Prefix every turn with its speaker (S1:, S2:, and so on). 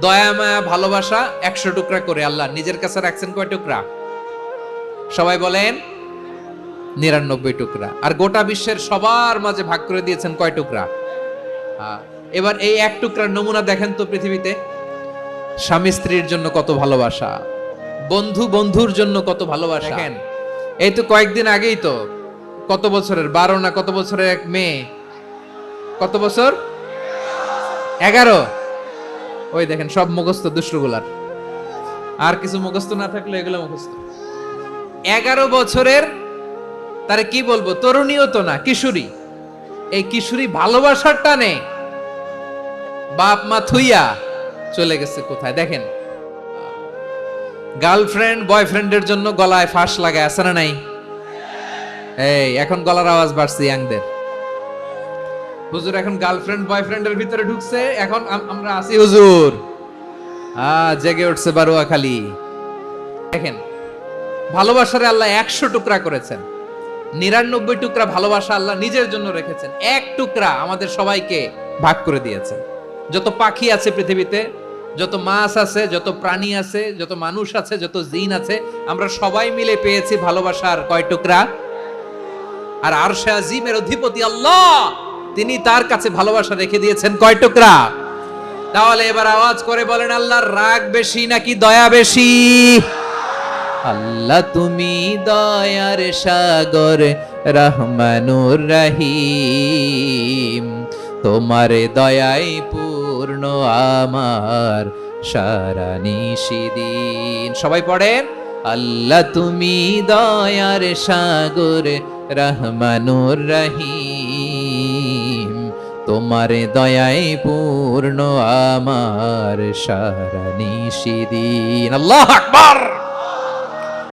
S1: দয়া মায়া ভালোবাসা 100 টুকরা করে আল্লাহ নিজের কাছে রাখছেন কয় টুকরা? সবাই বলেন 99 টুকরা। আর গোটা বিশ্বের সবার মাঝে ভাগ করে দিয়েছেন কয় টুকরা? এবার এই এক টুকরার নমুনা দেখেন তো পৃথিবীতে। স্বামী স্ত্রীর জন্য কত ভালোবাসা, বন্ধু বন্ধুর জন্য কত ভালোবাসা। দেখেন এই তো কয়েকদিন আগেই তো কত বছরের 12 না কত বছরের এক মেয়ে, কত বছর 11, ওই দেখেন সব মুখস্থ দুষ্টগুলার, আর কিছু মুখস্থ না থাকলে এগুলো মুখস্থ। 11 বছরের, তারে কি বলবো, তরুণীও তো না, কিশোরী। এই কিশোরী ভালোবাসার টানে বাপ মা থুইয়া চলে গেছে কোথায় দেখেন। গার্লফ্রেন্ড বয়ফ্রেন্ডের জন্য গলায় ফাঁস লাগায়, আছে না নাই? এই এখন গলার আওয়াজ বাড়ছে ইয়াংদের। হুজুর এখন গার্লফ্রেন্ড বয়ফ্রেন্ডের ভিতরে ঢুকছে, এখন আমরা আছি হুজুর। জেগে উঠছে বারুয়াখালী। দেখেন ভালোবাসারে আল্লাহ 100 টুকরা করেছেন, 99 টুকরা ভালোবাসা আল্লাহ নিজের জন্য রেখেছেন, এক টুকরা আমাদের সবাইকে ভাগ করে দিয়েছেন। যত পাখি আছে পৃথিবীতে, যত মাছ আছে, যত প্রাণী আছে, যত মানুষ আছে, যত জিন আছে, আমরা সবাই মিলে পেয়েছি ভালোবাসার কয় টুকরা? আর আরশে আজিমের অধিপতি আল্লাহ, তিনি তার কাছে ভালোবাসা রেখে দিয়েছেন কয় টুকরা? তাহলে এবার আওয়াজ করে বলেন, আল্লাহর রাগ বেশি নাকি দয়া বেশি? আল্লাহ তুমি দয়ার সাগর, রহমানুর রহিম, তোমার দয়াই পূর্ণ আমার সারা নিশিদিন। সবাই পড়েন, আল্লাহ তুমি দয়ার সাগর, রহমানুর রহিম, তোমার দয়াই পূর্ণ আমার সারা নিশিদিন। আল্লাহু আকবার।